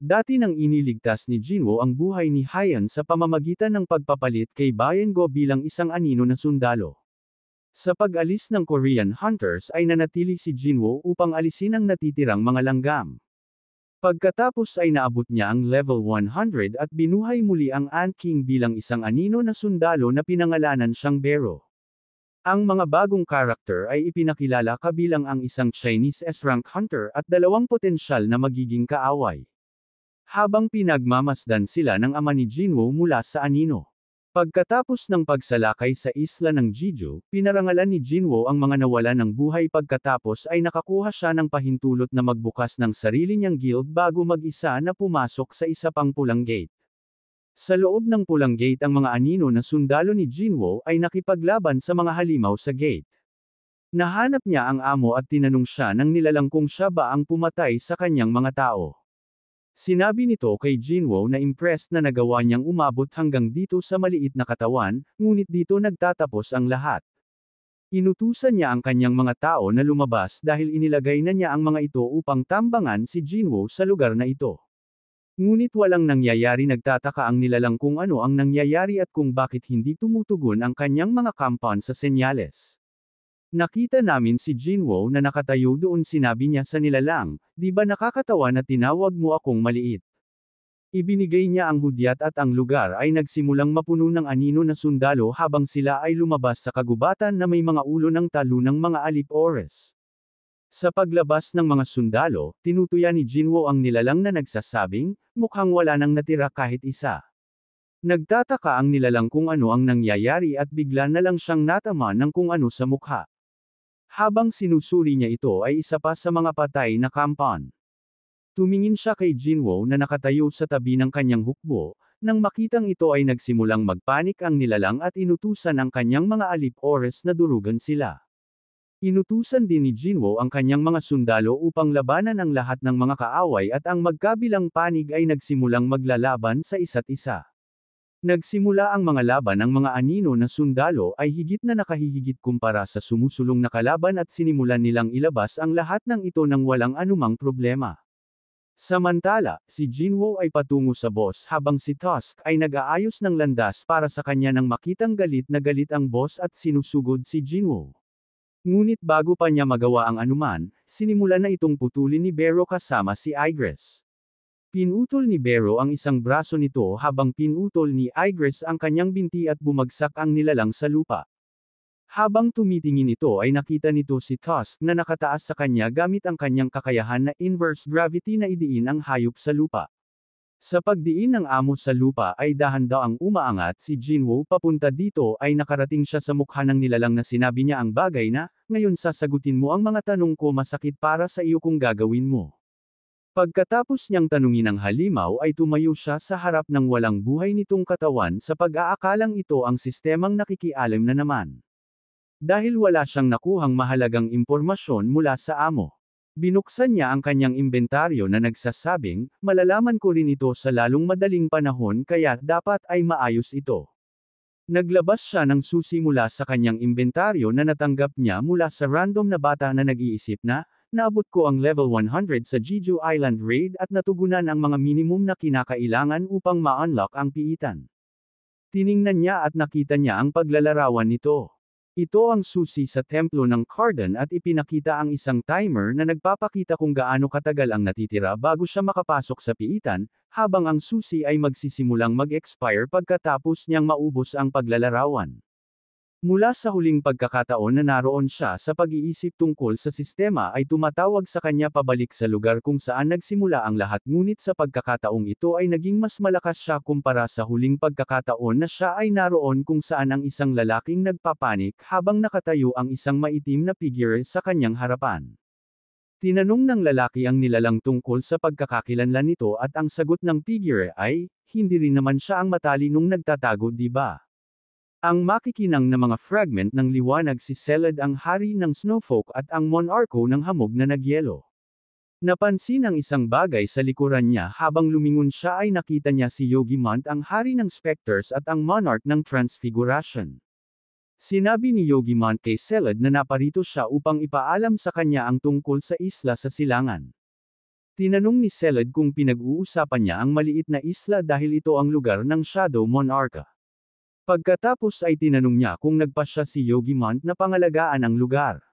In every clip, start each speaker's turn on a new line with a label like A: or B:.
A: Dati nang iniligtas ni Jinwoo ang buhay ni Hyan sa pamamagitan ng pagpapalit kay Bayengo bilang isang anino na sundalo. Sa pag-alis ng Korean hunters ay nanatili si Jinwoo upang alisin ang natitirang mga langgam. Pagkatapos ay naabot niya ang level 100 at binuhay muli ang Ant King bilang isang anino na sundalo na pinangalanan siyang Bero. Ang mga bagong karakter ay ipinakilala kabilang ang isang Chinese S-rank hunter at dalawang potensyal na magiging kaaway. Habang pinagmamasdan sila ng ama ni Jinwoo mula sa anino. Pagkatapos ng pagsalakay sa isla ng Jeju, pinarangalan ni Jinwoo ang mga nawalan ng buhay pagkatapos ay nakakuha siya ng pahintulot na magbukas ng sarili niyang guild bago mag-isa na pumasok sa isa pang pulang gate. Sa loob ng pulang gate ang mga anino na sundalo ni Jinwoo ay nakipaglaban sa mga halimaw sa gate. Nahanap niya ang amo at tinanong siya ng nilalang kung siya ba ang pumatay sa kanyang mga tao. Sinabi nito kay Jinwoo na impressed na nagawa niyang umabot hanggang dito sa maliit na katawan, ngunit dito nagtatapos ang lahat. Inutusan niya ang kanyang mga tao na lumabas dahil inilagay na niya ang mga ito upang tambangan si Jinwoo sa lugar na ito. Ngunit walang nangyayari, nagtataka ang nilalang kung ano ang nangyayari at kung bakit hindi tumutugon ang kanyang mga compound sa senyales. Nakita namin si Jinwoo na nakatayo doon, sinabi niya sa nilalang, "Di ba nakakatawa na tinawag mo akong maliit?" Ibinigay niya ang hudyat at ang lugar ay nagsimulang mapuno ng anino na sundalo habang sila ay lumabas sa kagubatan na may mga ulo ng talunang mga alip-ores. Sa paglabas ng mga sundalo, tinutuya ni Jinwoo ang nilalang na nagsasabing, mukhang wala nang natira kahit isa. Nagtataka ang nilalang kung ano ang nangyayari at bigla na lang siyang natama ng kung ano sa mukha. Habang sinusuri niya ito ay isa pa sa mga patay na kampan. Tumingin siya kay Jinwoo na nakatayo sa tabi ng kanyang hukbo, nang makitang ito ay nagsimulang magpanik ang nilalang at inutusan ang kanyang mga alip-ores na durugan sila. Inutusan din ni Jinwoo ang kanyang mga sundalo upang labanan ang lahat ng mga kaaway at ang magkabilang panig ay nagsimulang maglalaban sa isa't isa. Nagsimula ang mga laban, ang mga anino na sundalo ay higit na nakahihigit kumpara sa sumusulong na kalaban at sinimulan nilang ilabas ang lahat ng ito nang walang anumang problema. Samantala, si Jinwoo ay patungo sa boss habang si Tusk ay nag-aayos ng landas para sa kanya nang makitang galit na galit ang boss at sinusugod si Jinwoo. Ngunit bago pa niya magawa ang anuman, sinimulan na itong putulin ni Bero kasama si Igres. Pinutol ni Bero ang isang braso nito habang pinutol ni Igres ang kanyang binti at bumagsak ang nilalang sa lupa. Habang tumitingin ito ay nakita nito si Tusk na nakataas sa kanya gamit ang kanyang kakayahan na inverse gravity na idiin ang hayop sa lupa. Sa pagdiin ng amo sa lupa ay dahan-daang umaangat si Jinwoo papunta dito ay nakarating siya sa mukha ng nilalang na sinabi niya ang bagay na, "Ngayon sasagutin mo ang mga tanong ko, masakit para sa iyo kung gagawin mo." Pagkatapos niyang tanungin ang halimaw ay tumayo siya sa harap ng walang buhay nitong katawan sa pag-aakalang ito ang sistemang nakikialam na naman. Dahil wala siyang nakuhang mahalagang impormasyon mula sa amo. Binuksan niya ang kanyang inventaryo na nagsasabing, malalaman ko rin ito sa lalong madaling panahon kaya dapat ay maayos ito. Naglabas siya ng susi mula sa kanyang inventaryo na natanggap niya mula sa random na bata na nag-iisip na, naabot ko ang level 100 sa Jeju Island Raid at natugunan ang mga minimum na kinakailangan upang ma-unlock ang piitan. Tiningnan niya at nakita niya ang paglalarawan nito. Ito ang susi sa templo ng Carden at ipinakita ang isang timer na nagpapakita kung gaano katagal ang natitira bago siya makapasok sa piitan, habang ang susi ay magsisimulang mag-expire pagkatapos niyang maubos ang paglalarawan. Mula sa huling pagkakataon na naroon siya sa pag-iisip tungkol sa sistema ay tumatawag sa kanya pabalik sa lugar kung saan nagsimula ang lahat, ngunit sa pagkakataong ito ay naging mas malakas siya kumpara sa huling pagkakataon na siya ay naroon kung saan ang isang lalaking nagpapanik habang nakatayo ang isang maitim na figure sa kanyang harapan. Tinanong ng lalaki ang nilalang tungkol sa pagkakakilanlan nito at ang sagot ng figure ay, hindi rin naman siya ang matalinong nagtatago, di ba? Ang makikinang na mga fragment ng liwanag, si Selad ang hari ng Snowfolk at ang Monarko ng hamog na nagyelo. Napansin ang isang bagay sa likuran niya habang lumingon siya ay nakita niya si Yogimont ang hari ng Specters at ang Monarch ng Transfiguration. Sinabi ni Yogimont kay Selad na naparito siya upang ipaalam sa kanya ang tungkol sa isla sa silangan. Tinanong ni Selad kung pinag-uusapan niya ang maliit na isla dahil ito ang lugar ng Shadow Monarcha. Pagkatapos ay tinanong niya kung nagpasya si Yogi Mont na pangalagaan ang lugar.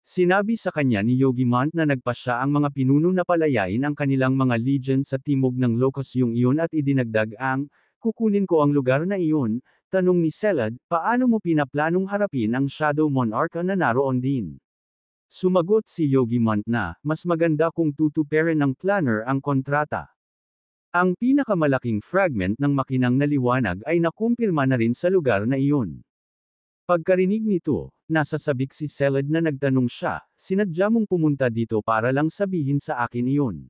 A: Sinabi sa kanya ni Yogi Mont na nagpasya ang mga pinuno na palayain ang kanilang mga legion sa timog ng Locos yung iyon at idinagdag ang, kukunin ko ang lugar na iyon. Tanong ni Selad, paano mo pinaplanong harapin ang Shadow Monarcha na naroon din? Sumagot si Yogi Mont na, mas maganda kung tutuparin ng planner ang kontrata. Ang pinakamalaking fragment ng makinang na liwanag ay nakumpirma na rin sa lugar na iyon. Pagkarinig nito, nasasabik si Selad na nagtanong siya, sinadya mong pumunta dito para lang sabihin sa akin iyon.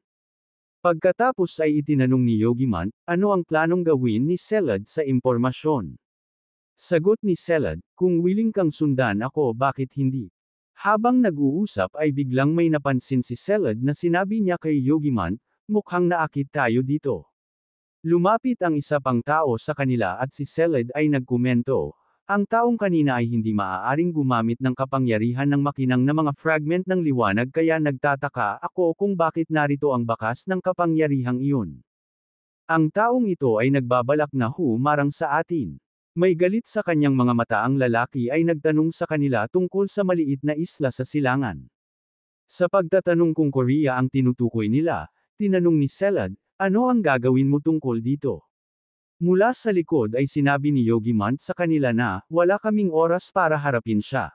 A: Pagkatapos ay itinanong ni Yogi Mont, ano ang planong gawin ni Selad sa impormasyon? Sagot ni Selad, kung willing kang sundan ako bakit hindi? Habang nag-uusap ay biglang may napansin si Selad na sinabi niya kay Yogi Mont, mukhang naakit tayo dito. Lumapit ang isa pang tao sa kanila at si Selad ay nagkomento, ang taong kanina ay hindi maaaring gumamit ng kapangyarihan ng makinang na mga fragment ng liwanag kaya nagtataka ako kung bakit narito ang bakas ng kapangyarihang iyon. Ang taong ito ay nagbabalak na humarang sa atin. May galit sa kanyang mga mata ang lalaki ay nagtanong sa kanila tungkol sa maliit na isla sa silangan. Sa pagtatanong kung Korea ang tinutukoy nila, tinanong ni Selad, ano ang gagawin mo tungkol dito? Mula sa likod ay sinabi ni Yogi Mont sa kanila na, wala kaming oras para harapin siya.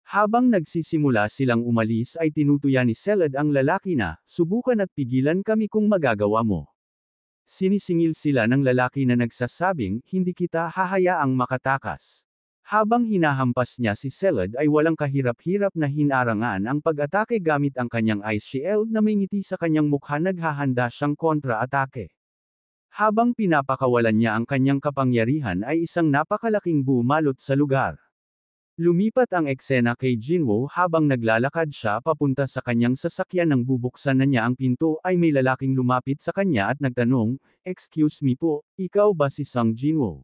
A: Habang nagsisimula silang umalis ay tinutuya ni Selad ang lalaki na, subukan at pigilan kami kung magagawa mo. Sinisingil sila ng lalaki na nagsasabing, hindi kita hahayaang makatakas. Habang hinahampas niya si Selad ay walang kahirap-hirap na hinarangan ang pag-atake gamit ang kanyang ice shield na may ngiti sa kanyang mukha naghahanda siyang kontra-atake. Habang pinapakawalan niya ang kanyang kapangyarihan ay isang napakalaking bumalot sa lugar. Lumipat ang eksena kay Jinwoo habang naglalakad siya papunta sa kanyang sasakyan nang bubuksan na niya ang pinto ay may lalaking lumapit sa kanya at nagtanong, excuse me po, ikaw ba si Sung Jinwoo?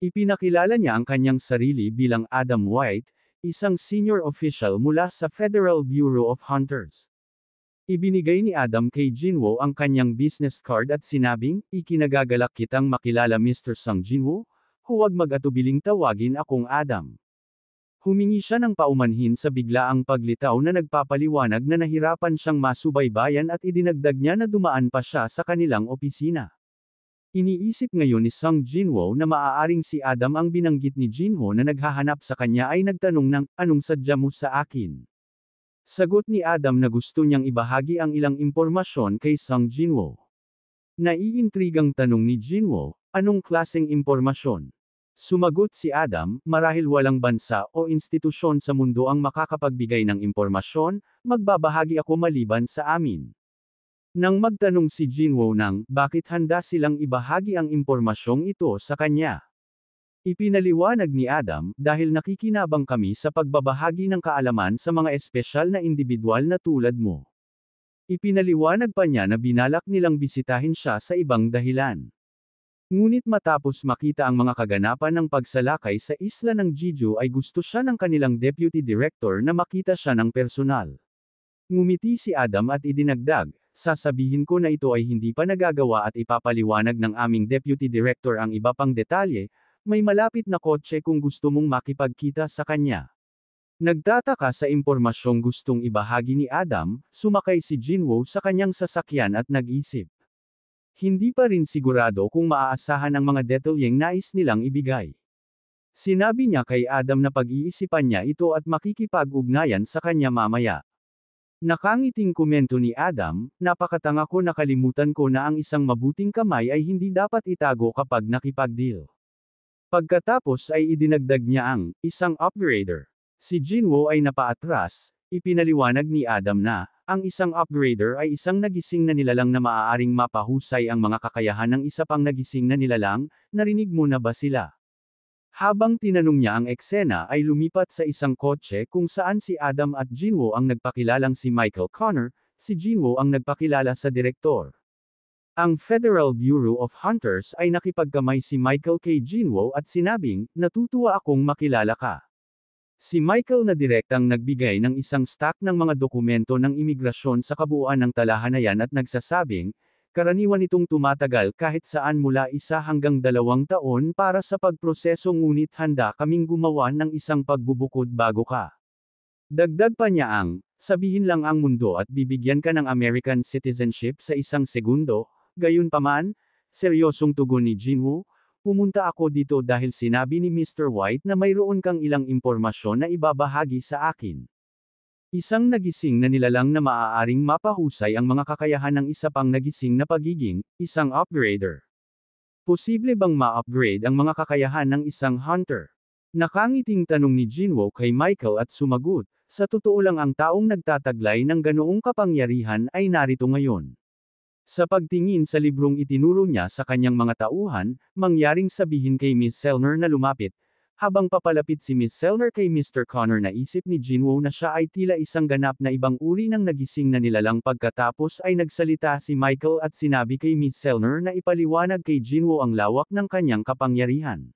A: Ipinakilala niya ang kanyang sarili bilang Adam White, isang senior official mula sa Federal Bureau of Hunters. Ibinigay ni Adam kay Jinwoo ang kanyang business card at sinabing, ikinagagalak kitang makilala Mr. Sung Jinwoo, huwag mag-atubiling tawagin akong Adam. Humingi siya ng paumanhin sa biglaang paglitaw na nagpapaliwanag na nahirapan siyang masubaybayan at idinagdag niya na dumaan pa siya sa kanilang opisina. Iniisip ngayon ni Sung Jinwoo na maaaring si Adam ang binanggit ni Jinho na naghahanap sa kanya ay nagtanong ng, anong sadya mo sa akin? Sagot ni Adam na gusto niyang ibahagi ang ilang impormasyon kay Sung Jinwoo. Naiintrigang tanong ni Jinwoo, anong klaseng impormasyon? Sumagot si Adam, marahil walang bansa o institusyon sa mundo ang makakapagbigay ng impormasyon, magbabahagi ako maliban sa amin. Nang magtanong si Jinwoo ng, bakit handa silang ibahagi ang impormasyong ito sa kanya? Ipinaliwanag ni Adam, dahil nakikinabang kami sa pagbabahagi ng kaalaman sa mga espesyal na individual na tulad mo. Ipinaliwanag pa niya na binalak nilang bisitahin siya sa ibang dahilan. Ngunit matapos makita ang mga kaganapan ng pagsalakay sa isla ng Jeju ay gusto siya ng kanilang deputy director na makita siya ng personal. Ngumiti si Adam at idinagdag, sasabihin ko na ito ay hindi pa nagagawa at ipapaliwanag ng aming deputy director ang iba pang detalye, may malapit na kotse kung gusto mong makipagkita sa kanya. Nagtataka sa impormasyong gustong ibahagi ni Adam, sumakay si Jinwoo sa kanyang sasakyan at nag-isip. Hindi pa rin sigurado kung maaasahan ang mga detalyeng nais nilang ibigay. Sinabi niya kay Adam na pag-iisipan niya ito at makikipag-ugnayan sa kanya mamaya. Nakangiting komento ni Adam, napakatanga ko nakalimutan ko na ang isang mabuting kamay ay hindi dapat itago kapag nakipag-deal. Pagkatapos ay idinagdag niya ang, isang upgrader. Si Jinwoo ay napaatras, ipinaliwanag ni Adam na, ang isang upgrader ay isang nagising na nilalang na maaaring mapahusay ang mga kakayahan ng isa pang nagising na nilalang, narinig mo na ba sila? Habang tinanong niya ang eksena ay lumipat sa isang kotse kung saan si Adam at Jinwoo ang nagpakilalang si Michael Connor, si Jinwoo ang nagpakilala sa direktor. Ang Federal Bureau of Hunters ay nakipagkamay si Michael kay Jinwoo at sinabing, natutuwa akong makilala ka. Si Michael na direktang nagbigay ng isang stack ng mga dokumento ng imigrasyon sa kabuuan ng talahanayan at nagsasabing, karaniwan itong tumatagal kahit saan mula 1 hanggang 2 taon para sa pagproseso ngunit handa kaming gumawa ng isang pagbubukod bago ka. Dagdag pa niya sabihin lang ang mundo at bibigyan ka ng American citizenship sa 1 segundo, gayunpaman, seryosong tugon ni Jinwoo, pumunta ako dito dahil sinabi ni Mr. White na mayroon kang ilang impormasyon na ibabahagi sa akin. Isang nagising na nilalang na maaaring mapahusay ang mga kakayahan ng isa pang nagising na pagiging, isang upgrader. Posible bang ma-upgrade ang mga kakayahan ng isang hunter? Nakangiting tanong ni Jinwoo kay Michael at sumagot, sa totoo lang ang taong nagtataglay ng ganoong kapangyarihan ay narito ngayon. Sa pagtingin sa librong itinuro niya sa kanyang mga tauhan, mangyaring sabihin kay Miss Selner na lumapit. Habang papalapit si Miss Selner kay Mr. Connor naisip ni Jinwoo na siya ay tila isang ganap na ibang uri ng nagising na nilalang pagkatapos ay nagsalita si Michael at sinabi kay Miss Selner na ipaliwanag kay Jinwoo ang lawak ng kanyang kapangyarihan.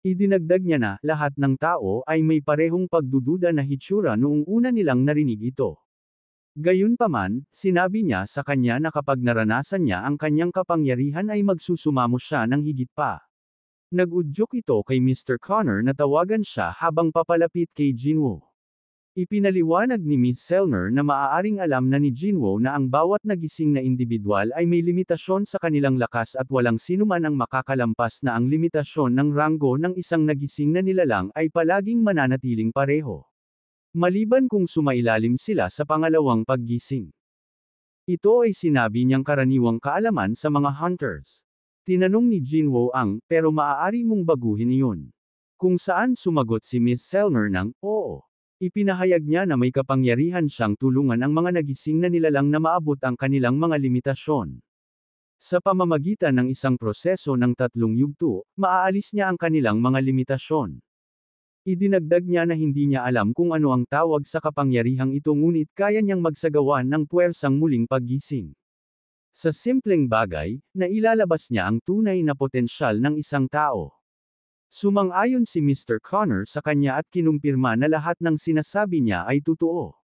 A: Idinagdag niya na, lahat ng tao ay may parehong pagdududa na hitsura noong una nilang narinig ito. Gayunpaman, sinabi niya sa kanya na kapag naranasan niya ang kanyang kapangyarihan ay magsusumamo siya ng higit pa. Nag-udyok ito kay Mr. Connor na tawagan siya habang papalapit kay Jinwoo. Ipinaliwanag ni Miss Selner na maaaring alam na ni Jinwoo na ang bawat nagising na individual ay may limitasyon sa kanilang lakas at walang sinuman ang makakalampas na ang limitasyon ng ranggo ng isang nagising na nilalang ay palaging mananatiling pareho. Maliban kung sumailalim sila sa pangalawang paggising. Ito ay sinabi niyang karaniwang kaalaman sa mga hunters. Tinanong ni Jinwoo pero maaari mong baguhin iyon. Kung saan sumagot si Miss Selner ng, oo. Ipinahayag niya na may kapangyarihan siyang tulungan ang mga nagising na nilalang na maabot ang kanilang mga limitasyon. Sa pamamagitan ng isang proseso ng 3 yugto, maaalis niya ang kanilang mga limitasyon. Idinagdag niya na hindi niya alam kung ano ang tawag sa kapangyarihang ito ngunit kaya niyang magsagawa ng puwersang muling paggising. Sa simpleng bagay, nailalabas niya ang tunay na potensyal ng isang tao. Sumang-ayon si Mr. Connor sa kanya at kinumpirma na lahat ng sinasabi niya ay totoo.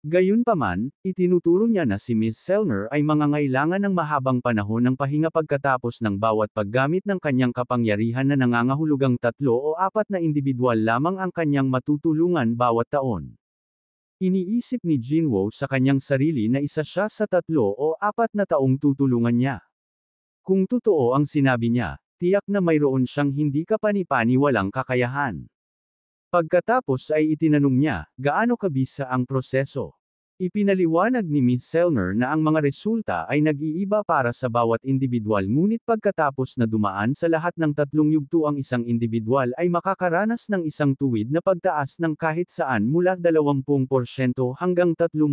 A: Gayunpaman, itinuturo niya na si Miss Selner ay mangangailangan ng mahabang panahon ng pahinga pagkatapos ng bawat paggamit ng kanyang kapangyarihan na nangangahulugang 3 o 4 na individual lamang ang kanyang matutulungan bawat taon. Iniisip ni Jinwoo sa kanyang sarili na isa siya sa 3 o 4 na taong tutulungan niya. Kung totoo ang sinabi niya, tiyak na mayroon siyang hindi kapani-paniwalang kakayahan. Pagkatapos ay itinanong niya, gaano kabisa ang proseso? Ipinaliwanag ni Miss Selner na ang mga resulta ay nag-iiba para sa bawat individual ngunit pagkatapos na dumaan sa lahat ng 3 yugto ang isang individual ay makakaranas ng isang tuwid na pagtaas ng kahit saan mula 20% hanggang 30%.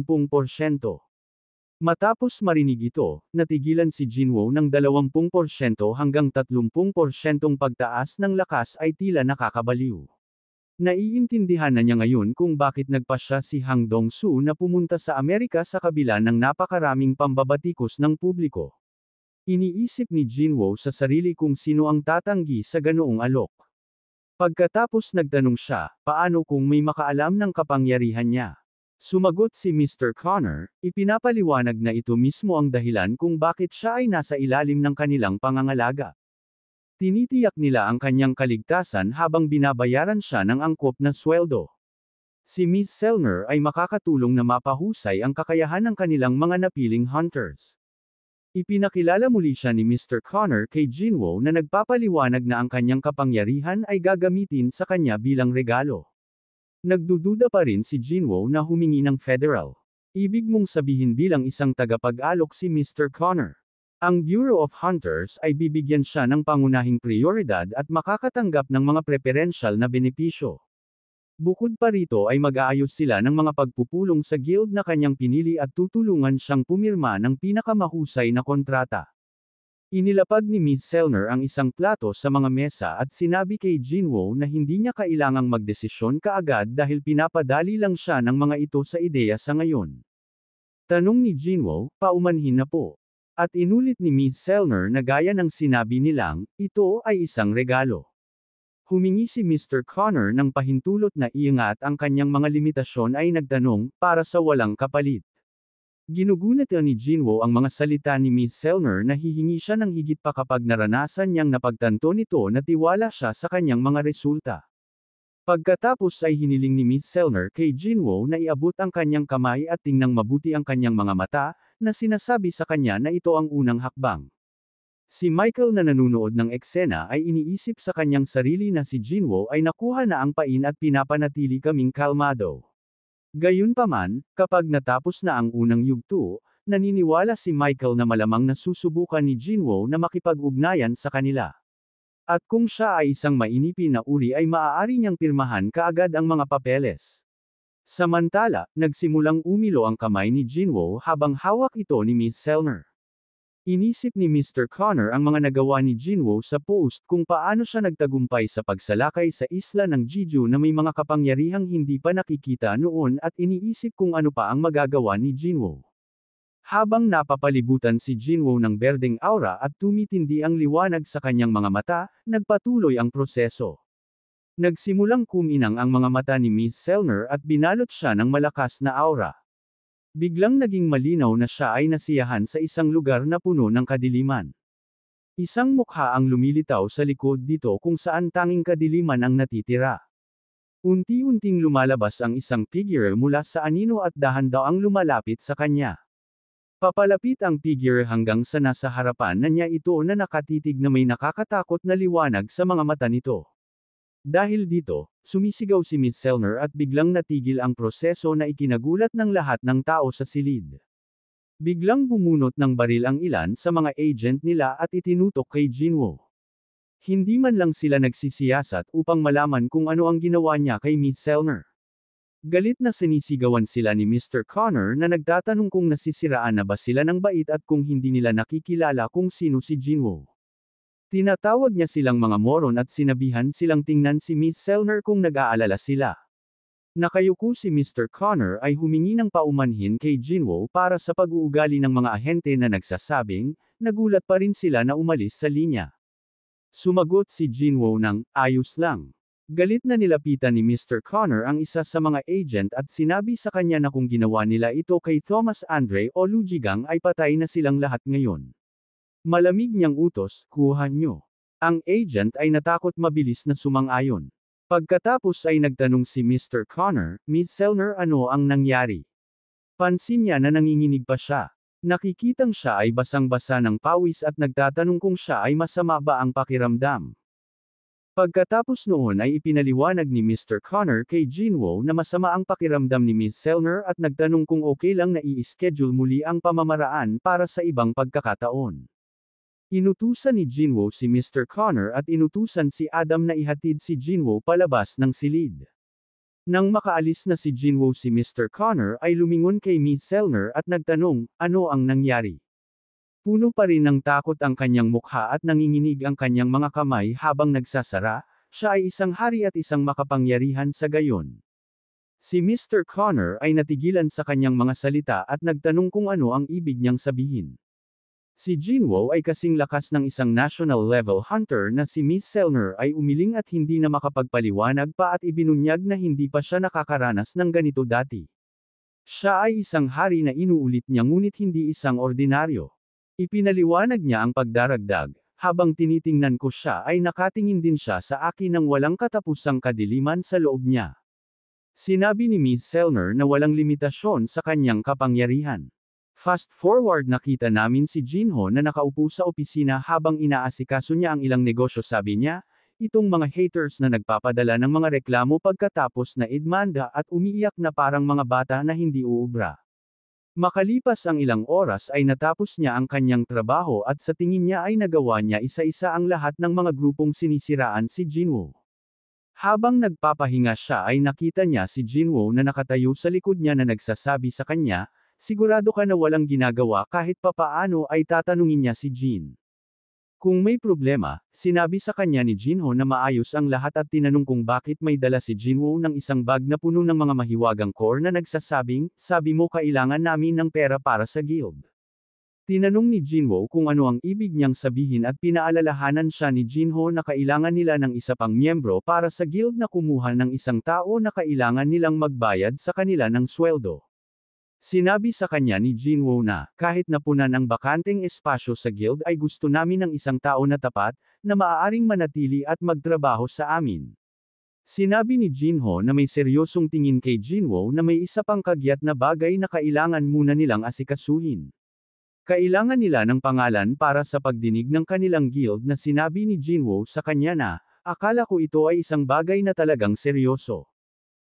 A: Matapos marinig ito, natigilan si Jinwoo ng 20% hanggang 30% pagtaas ng lakas ay tila nakakabaliw. Naiintindihan na niya ngayon kung bakit nagpasya si Hang Dong-soo na pumunta sa Amerika sa kabila ng napakaraming pambabatikos ng publiko. Iniisip ni Jinwoo sa sarili kung sino ang tatanggi sa ganoong alok. Pagkatapos nagtanong siya, paano kung may makaalam ng kapangyarihan niya? Sumagot si Mr. Connor, ipinapaliwanag na ito mismo ang dahilan kung bakit siya ay nasa ilalim ng kanilang pangangalaga. Tinitiyak nila ang kanyang kaligtasan habang binabayaran siya ng angkop na sweldo. Si Miss Selner ay makakatulong na mapahusay ang kakayahan ng kanilang mga napiling hunters. Ipinakilala muli siya ni Mr. Connor kay Jinwoo na nagpapaliwanag na ang kanyang kapangyarihan ay gagamitin sa kanya bilang regalo. Nagdududa pa rin si Jinwoo na humingi ng federal. Ibig mong sabihin bilang isang tagapag-alok si Mr. Connor. Ang Bureau of Hunters ay bibigyan siya ng pangunahing prioridad at makakatanggap ng mga preferential na benepisyo. Bukod pa rito ay mag-aayos sila ng mga pagpupulong sa guild na kanyang pinili at tutulungan siyang pumirma ng pinakamahusay na kontrata. Inilapag ni Miss Selner ang isang plato sa mga mesa at sinabi kay Jinwoo na hindi niya kailangang magdesisyon kaagad dahil pinapadali lang siya ng mga ito sa ideya sa ngayon. Tanong ni Jinwoo, paumanhin na po. At inulit ni Miss Selner na gaya ng sinabi nilang, ito ay isang regalo. Humingi si Mr. Connor ng pahintulot na iangat ang kanyang mga limitasyon ay nagtanong, para sa walang kapalit. Ginugunit ni Jinwoo ang mga salita ni Ms. Selner na hihingi siya ng higit pa kapag naranasan niyang napagtanto nito na tiwala siya sa kanyang mga resulta. Pagkatapos ay hiniling ni Ms. Selner kay Jinwoo na iabot ang kanyang kamay at tingnang mabuti ang kanyang mga mata, na sinasabi sa kanya na ito ang unang hakbang. Si Michael na nanunood ng eksena ay iniisip sa kanyang sarili na si Jinwoo ay nakuha na ang pain at pinapanatili kaming kalmado. Gayunpaman, kapag natapos na ang unang yugto, naniniwala si Michael na malamang nasusubukan ni Jinwoo na makipag-ugnayan sa kanila. At kung siya ay isang mainipin na uri ay maaari niyang pirmahan kaagad ang mga papeles. Samantala, nagsimulang umilo ang kamay ni Jinwoo habang hawak ito ni Ms. Selner. Inisip ni Mr. Connor ang mga nagawa ni Jinwoo sa post kung paano siya nagtagumpay sa pagsalakay sa isla ng Jeju na may mga kapangyarihang hindi pa nakikita noon at iniisip kung ano pa ang magagawa ni Jinwoo. Habang napapalibutan si Jinwoo ng berdeng aura at tumitindi ang liwanag sa kanyang mga mata, nagpatuloy ang proseso. Nagsimulang kuminang ang mga mata ni Ms. Selner at binalot siya ng malakas na aura. Biglang naging malinaw na siya ay nasiyahan sa isang lugar na puno ng kadiliman. Isang mukha ang lumilitaw sa likod dito kung saan tanging kadiliman ang natitira. Unti-unting lumalabas ang isang figure mula sa anino at dahan-daang lumalapit sa kanya. Papalapit ang figure hanggang sa nasa harapan na niya ito na nakatitig na may nakakatakot na liwanag sa mga mata nito. Dahil dito, sumisigaw si Ms. Selner at biglang natigil ang proseso na ikinagulat ng lahat ng tao sa silid. Biglang bumunot ng baril ang ilan sa mga agent nila at itinutok kay Jinwoo. Hindi man lang sila nagsisiyasat upang malaman kung ano ang ginawa niya kay Ms. Selner. Galit na sinisigawan sila ni Mr. Connor na nagtatanong kung nasisiraan na ba sila ng bait at kung hindi nila nakikilala kung sino si Jinwoo. Tinatawag niya silang mga moron at sinabihan silang tingnan si Ms. Selner kung nag-aalala sila. Nakayuko si Mr. Connor ay humingi ng paumanhin kay Jinwoo para sa pag-uugali ng mga ahente na nagsasabing, nagulat pa rin sila na umalis sa linya. Sumagot si Jinwoo ng, ayos lang. Galit na nilapitan ni Mr. Connor ang isa sa mga agent at sinabi sa kanya na kung ginawa nila ito kay Thomas Andre o Lujigang ay patay na silang lahat ngayon. Malamig niyang utos, kuha nyo. Ang agent ay natakot mabilis na sumang-ayon. Pagkatapos ay nagtanong si Mr. Connor, Ms. Selner ano ang nangyari. Pansin niya na nanginginig pa siya. Nakikitang siya ay basang-basa ng pawis at nagtatanong kung siya ay masama ba ang pakiramdam. Pagkatapos noon ay ipinaliwanag ni Mr. Connor kay Jinwoo na masama ang pakiramdam ni Ms. Selner at nagtanong kung okay lang na i-schedule muli ang pamamaraan para sa ibang pagkakataon. Inutusan ni Jinwoo si Mr. Connor at inutusan si Adam na ihatid si Jinwoo palabas ng silid. Nang makaalis na si Jinwoo si Mr. Connor ay lumingon kay Ms. Selner at nagtanong, ano ang nangyari? Puno pa rin ng takot ang kanyang mukha at nanginginig ang kanyang mga kamay habang nagsasara, siya ay isang hari at isang makapangyarihan sa gayon. Si Mr. Connor ay natigilan sa kanyang mga salita at nagtanong kung ano ang ibig niyang sabihin. Si Jinwoo ay kasing lakas ng isang national-level hunter na si Ms. Selner ay umiling at hindi na makapagpaliwanag pa at ibinunyag na hindi pa siya nakakaranas ng ganito dati. Siya ay isang hari na inuulit niya ngunit hindi isang ordinaryo. Ipinaliwanag niya ang pagdaragdag, habang tinitingnan ko siya ay nakatingin din siya sa akin ng walang katapusang kadiliman sa loob niya. Sinabi ni Ms. Selner na walang limitasyon sa kanyang kapangyarihan. Fast forward nakita namin si Jinho na nakaupo sa opisina habang inaasikaso niya ang ilang negosyo sabi niya, itong mga haters na nagpapadala ng mga reklamo pagkatapos na idmanda at umiiyak na parang mga bata na hindi uubra. Makalipas ang ilang oras ay natapos niya ang kanyang trabaho at sa tingin niya ay nagawa niya isa-isa ang lahat ng mga grupong sinisiraan si Jinwoo. Habang nagpapahinga siya ay nakita niya si Jinwoo na nakatayo sa likod niya na nagsasabi sa kanya, sigurado ka na walang ginagawa kahit papaano ay tatanungin niya si Jin. Kung may problema, sinabi sa kanya ni Jinho na maayos ang lahat at tinanong kung bakit may dala si Jinwoo ng isang bag na puno ng mga mahiwagang core na nagsasabing, sabi mo kailangan namin ng pera para sa guild. Tinanong ni Jinwoo kung ano ang ibig niyang sabihin at pinaalalahanan siya ni Jinho na kailangan nila ng isa pang miyembro para sa guild na kumuha ng isang tao na kailangan nilang magbayad sa kanila ng sweldo. Sinabi sa kanya ni Jinwoo na, kahit napunan ang bakanteng espasyo sa guild ay gusto namin ng isang tao na tapat, na maaaring manatili at magtrabaho sa amin. Sinabi ni Jinho na may seryosong tingin kay Jinwoo na may isa pang kagyat na bagay na kailangan muna nilang asikasuhin. Kailangan nila ng pangalan para sa pagdinig ng kanilang guild na sinabi ni Jinwoo sa kanya na, akala ko ito ay isang bagay na talagang seryoso.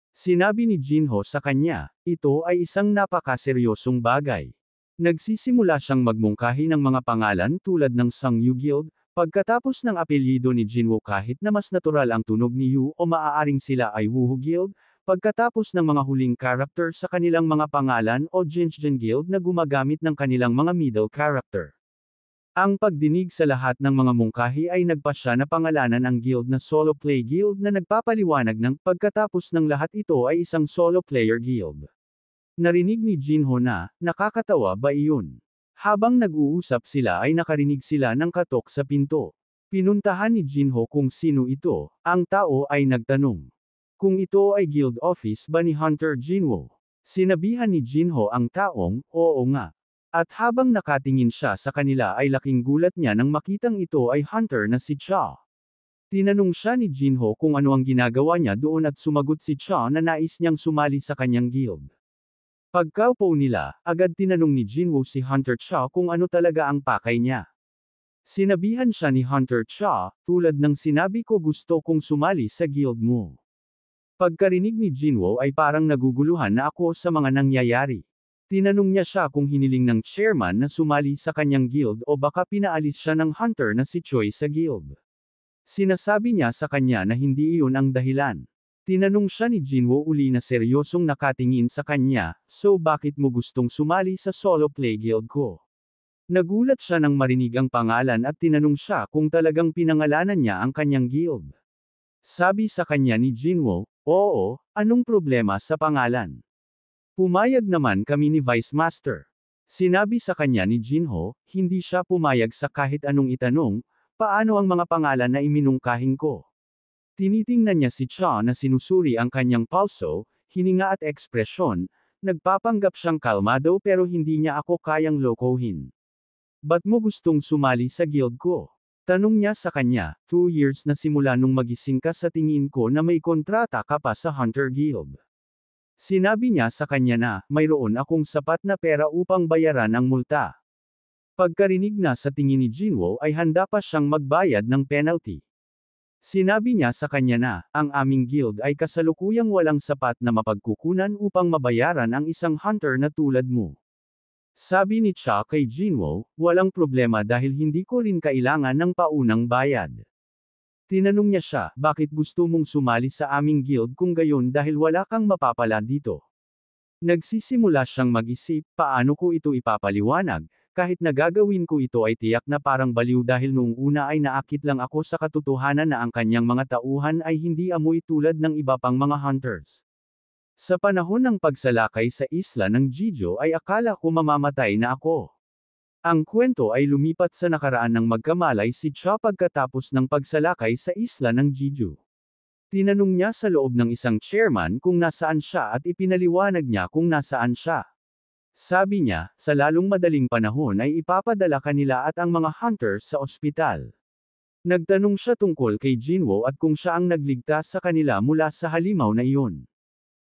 A: Sinabi ni Jinho sa kanya, ito ay isang napakaseryosong bagay. Nagsisimula siyang magmungkahi ng mga pangalan tulad ng Sangyu Guild, pagkatapos ng apelyido ni Jinwoo kahit na mas natural ang tunog ni Yu o maaaring sila ay Woohoo Guild, pagkatapos ng mga huling character sa kanilang mga pangalan o Jinjin Guild na gumagamit ng kanilang mga middle character. Ang pagdinig sa lahat ng mga mungkahi ay nagpasya na pangalanan ang guild na Solo Play Guild na nagpapaliwanag ng pagkatapos ng lahat ito ay isang solo player guild. Narinig ni Jinho na, nakakatawa ba iyon? Habang nag-uusap sila ay nakarinig sila ng katok sa pinto. Pinuntahan ni Jinho kung sino ito, ang tao ay nagtanong. Kung ito ay guild office ba ni Hunter Jinwoo? Sinabihan ni Jinho ang taong, oo nga. At habang nakatingin siya sa kanila ay laking gulat niya nang makitang ito ay Hunter na si Cha. Tinanong siya ni Jinho kung ano ang ginagawa niya doon at sumagot si Cha na nais niyang sumali sa kanyang guild. Pagkaupo nila, agad tinanong ni Jinwoo si Hunter Cha kung ano talaga ang pakay niya. Sinabihan siya ni Hunter Cha, tulad ng sinabi ko gusto kong sumali sa guild mo. Pagkarinig ni Jinwoo ay parang naguguluhan na ako sa mga nangyayari. Tinanong niya siya kung hiniling ng chairman na sumali sa kanyang guild o baka pinaalis siya ng Hunter na si Choi sa guild. Sinasabi niya sa kanya na hindi iyon ang dahilan. Tinanong siya ni Jinwoo uli na seryosong nakatingin sa kanya, so bakit mo gustong sumali sa solo play guild ko? Nagulat siya nang marinig ang pangalan at tinanong siya kung talagang pinangalanan niya ang kanyang guild. Sabi sa kanya ni Jinwoo, oo, anong problema sa pangalan? Pumayag naman kami ni Vice Master. Sinabi sa kanya ni Jinho, hindi siya pumayag sa kahit anong itanong, paano ang mga pangalan na iminungkahing ko? Tinitingnan niya si Cha na sinusuri ang kanyang pulso, hininga at ekspresyon, nagpapanggap siyang kalmado pero hindi niya ako kayang lokohin. Ba't mo gustong sumali sa guild ko? Tanong niya sa kanya, 2 years na simula nung magising ka sa tingin ko na may kontrata ka pa sa Hunter Guild. Sinabi niya sa kanya na, mayroon akong sapat na pera upang bayaran ang multa. Pagkarinig na sa tingin ni Jinwoo ay handa pa siyang magbayad ng penalty. Sinabi niya sa kanya na, ang aming guild ay kasalukuyang walang sapat na mapagkukunan upang mabayaran ang isang hunter na tulad mo. Sabi ni Cha kay Jinwoo, walang problema dahil hindi ko rin kailangan ng paunang bayad. Tinanong niya siya, bakit gusto mong sumali sa aming guild kung gayon dahil wala kang mapapala dito? Nagsisimula siyang mag-isip, paano ko ito ipapaliwanag, kahit na gagawin ko ito ay tiyak na parang baliw dahil noong una ay naakit lang ako sa katotohanan na ang kanyang mga tauhan ay hindi amoy tulad ng iba pang mga hunters. Sa panahon ng pagsalakay sa isla ng Jeju ay akala ko mamamatay na ako. Ang kwento ay lumipat sa nakaraan ng magkamalay si Cha pagkatapos ng pagsalakay sa isla ng Jeju. Tinanong niya sa loob ng isang chairman kung nasaan siya at ipinaliwanag niya kung nasaan siya. Sabi niya, sa lalong madaling panahon ay ipapadala kanila at ang mga hunters sa ospital. Nagtanong siya tungkol kay Jinwoo at kung siya ang nagligtas sa kanila mula sa halimaw na iyon.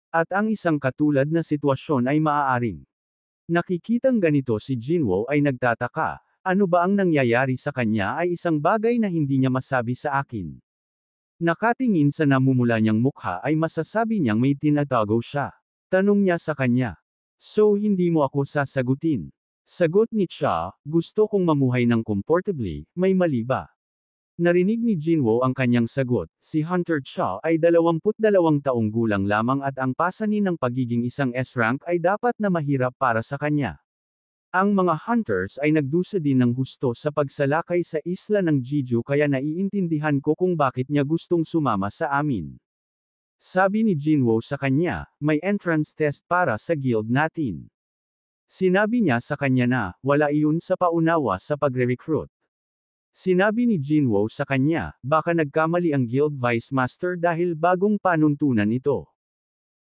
A: At ang isang katulad na sitwasyon ay maaaring. Nakikitang ganito si Jinwoo ay nagtataka, ano ba ang nangyayari sa kanya ay isang bagay na hindi niya masabi sa akin. Nakatingin sa namumula niyang mukha ay masasabi niyang may tinatago siya. Tanong niya sa kanya. So hindi mo ako sasagutin? Sagot ni Cha, gusto kong mamuhay ng comfortably, may mali ba? Narinig ni Jinwoo ang kanyang sagot, si Hunter Cha ay 22 taong gulang lamang at ang pasanin ng pagiging isang S-rank ay dapat na mahirap para sa kanya. Ang mga hunters ay nagdusa din ng husto sa pagsalakay sa isla ng Jeju kaya naiintindihan ko kung bakit niya gustong sumama sa amin. Sabi ni Jinwoo sa kanya, may entrance test para sa guild natin. Sinabi niya sa kanya na, wala iyon sa paunawa sa pagre-recruit. Sinabi ni Jinwoo sa kanya, baka nagkamali ang Guild Vice Master dahil bagong panuntunan ito.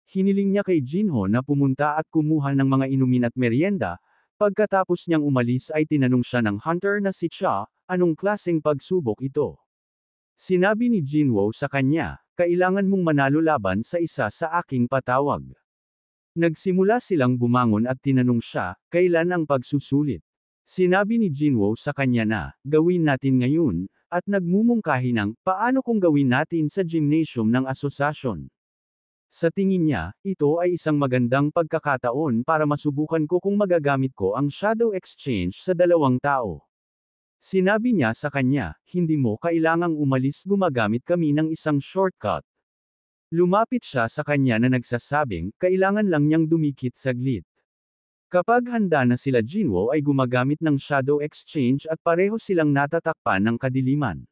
A: Hiniling niya kay Jinho na pumunta at kumuha ng mga inumin at merienda. Pagkatapos niyang umalis ay tinanong siya ng hunter na si Cha, anong klaseng pagsubok ito? Sinabi ni Jinwoo sa kanya, kailangan mong manalo laban sa isa sa aking patawag. Nagsimula silang bumangon at tinanong siya, kailan ang pagsusulit? Sinabi ni Jinwoo sa kanya na, gawin natin ngayon, at nagmumungkahi ng, paano kung gawin natin sa gymnasium ng asosasyon? Sa tingin niya, ito ay isang magandang pagkakataon para masubukan ko kung magagamit ko ang Shadow Exchange sa dalawang tao. Sinabi niya sa kanya, hindi mo kailangang umalis, gumagamit kami ng isang shortcut. Lumapit siya sa kanya na nagsasabing, kailangan lang niyang dumikit saglit. Kapag handa na sila Jinwoo ay gumagamit ng Shadow Exchange at pareho silang natatakpan ng kadiliman.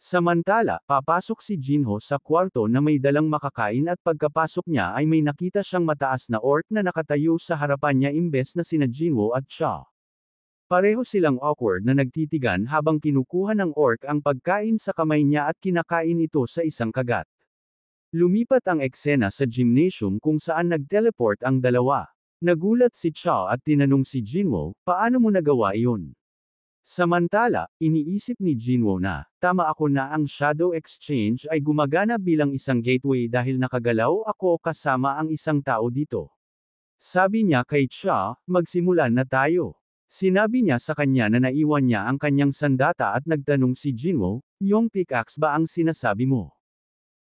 A: Samantala, papasok si Jinho sa kwarto na may dalang makakain at pagkapasok niya ay may nakita siyang mataas na orc na nakatayo sa harapan niya imbes na sina Jinho at Cha. Pareho silang awkward na nagtitigan habang kinukuha ng orc ang pagkain sa kamay niya at kinakain ito sa isang kagat. Lumipat ang eksena sa gymnasium kung saan nag-teleport ang dalawa. Nagulat si Cha at tinanong si Jinho, paano mo nagawa iyon? Samantala, iniisip ni Jinwoo na, tama ako na ang Shadow Exchange ay gumagana bilang isang gateway dahil nakagalaw ako kasama ang isang tao dito. Sabi niya kay Cha, magsimulan na tayo. Sinabi niya sa kanya na naiwan niya ang kanyang sandata at nagtanong si Jinwoo, yung pickaxe ba ang sinasabi mo?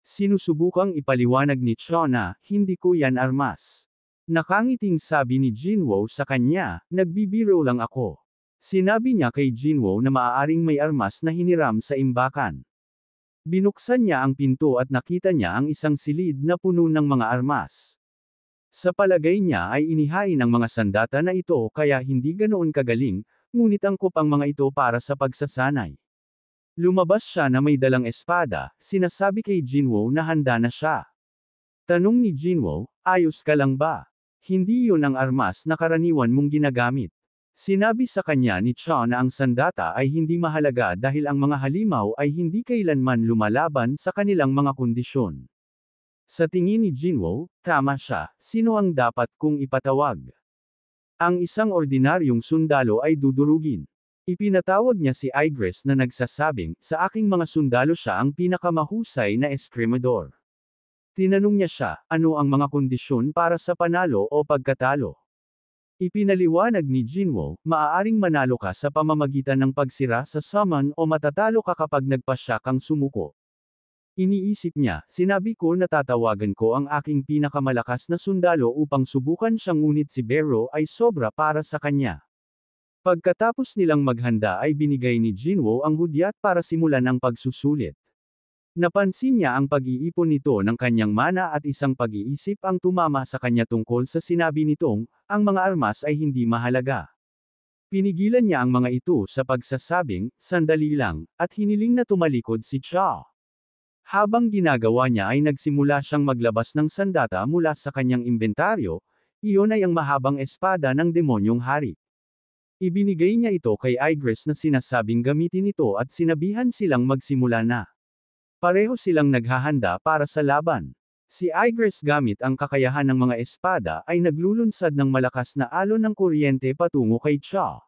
A: Sinusubukang ipaliwanag ni Cha na, hindi ko yan armas. Nakangiting sabi ni Jinwoo sa kanya, nagbibiro lang ako. Sinabi niya kay Jinwoo na maaaring may armas na hiniram sa imbakan. Binuksan niya ang pinto at nakita niya ang isang silid na puno ng mga armas. Sa palagay niya ay inihain ang mga sandata na ito kaya hindi ganoon kagaling, ngunit angkop ang mga ito para sa pagsasanay. Lumabas siya na may dalang espada, sinasabi kay Jinwoo na handa na siya. Tanong ni Jinwoo, ayos ka lang ba? Hindi yun ang armas na karaniwan mong ginagamit. Sinabi sa kanya ni Cha na ang sandata ay hindi mahalaga dahil ang mga halimaw ay hindi kailanman lumalaban sa kanilang mga kondisyon. Sa tingin ni Jinwoo, tama siya, sino ang dapat kong ipatawag? Ang isang ordinaryong sundalo ay dudurugin. Ipinatawag niya si Igris na nagsasabing, sa aking mga sundalo siya ang pinakamahusay na eskrimador. Tinanong niya siya, ano ang mga kondisyon para sa panalo o pagkatalo? Ipinaliwanag ni Jinwoo, maaaring manalo ka sa pamamagitan ng pagsira sa summon o matatalo ka kapag nagpasya kang sumuko. Iniisip niya, sinabi ko na tatawagan ko ang aking pinakamalakas na sundalo upang subukan siya ngunit si Bero ay sobra para sa kanya. Pagkatapos nilang maghanda ay binigay ni Jinwoo ang hudyat para simulan ang pagsusulit. Napansin niya ang pag-iipon nito ng kanyang mana at isang pag-iisip ang tumama sa kanya tungkol sa sinabi nitong, ang mga armas ay hindi mahalaga. Pinigilan niya ang mga ito sa pagsasabing, sandali lang, at hiniling na tumalikod si Cha. Habang ginagawa niya ay nagsimula siyang maglabas ng sandata mula sa kanyang inventaryo, iyon ay ang mahabang espada ng demonyong hari. Ibinigay niya ito kay Igris na sinasabing gamitin ito at sinabihan silang magsimula na. Pareho silang naghahanda para sa laban. Si Igris gamit ang kakayahan ng mga espada ay naglulunsad ng malakas na alon ng kuryente patungo kay Cha.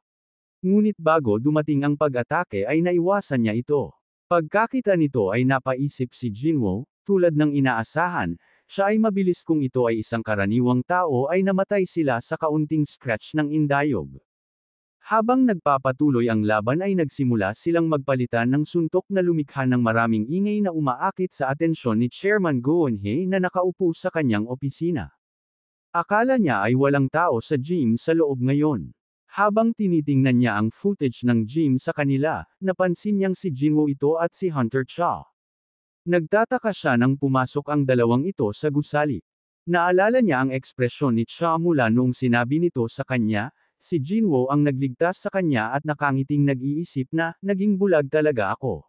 A: Ngunit bago dumating ang pag-atake ay naiwasan niya ito. Pagkakita nito ay napaisip si Jinwoo, tulad ng inaasahan, siya ay mabilis kung ito ay isang karaniwang tao ay namatay sila sa kaunting scratch ng indayog. Habang nagpapatuloy ang laban ay nagsimula silang magpalitan ng suntok na lumikha ng maraming ingay na umaakit sa atensyon ni Chairman Go-eun-hye na nakaupo sa kanyang opisina. Akala niya ay walang tao sa gym sa loob ngayon. Habang tinitingnan niya ang footage ng gym sa kanila, napansin niyang si Jinwoo ito at si Hunter Cha. Nagtataka siya nang pumasok ang dalawang ito sa gusali. Naalala niya ang ekspresyon ni Cha mula noong sinabi nito sa kanya, si Jinwoo ang nagligtas sa kanya at nakangiting nag-iisip na, naging bulag talaga ako.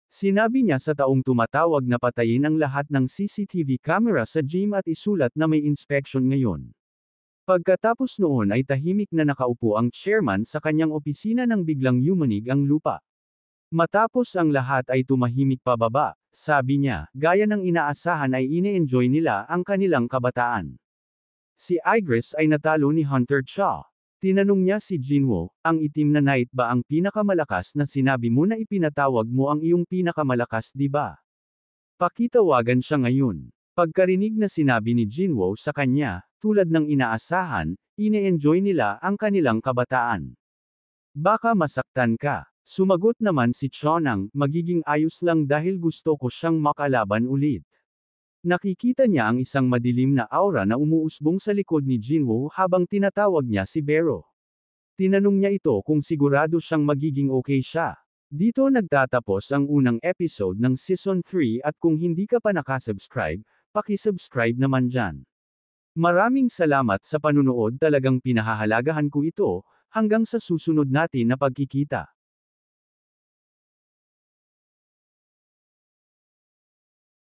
A: Sinabi niya sa taong tumatawag na patayin ang lahat ng CCTV camera sa gym at isulat na may inspection ngayon. Pagkatapos noon ay tahimik na nakaupo ang chairman sa kanyang opisina nang biglang yumanig ang lupa. Matapos ang lahat ay tumahimik pababa, sabi niya, gaya ng inaasahan ay ine-enjoy nila ang kanilang kabataan. Si Igris ay natalo ni Hunter Cha. Tinanong niya si Jinwoo, ang itim na knight ba ang pinakamalakas na sinabi mo na ipinatawag mo ang iyong pinakamalakas di ba? Pakitawagan siya ngayon. Pagkarinig na sinabi ni Jinwoo sa kanya, tulad ng inaasahan, ine-enjoy nila ang kanilang kabataan. Baka masaktan ka. Sumagot naman si Chonang, magiging ayos lang dahil gusto ko siyang makalaban ulit. Nakikita niya ang isang madilim na aura na umuusbong sa likod ni Jinwoo habang tinatawag niya si Bero. Tinanong niya ito kung sigurado siyang magiging okay siya. Dito nagtatapos ang unang episode ng Season 3 at kung hindi ka pa nakasubscribe, paki-subscribe naman dyan. Maraming salamat sa panunood, talagang pinahahalagahan ko ito, hanggang sa susunod natin na pagkikita.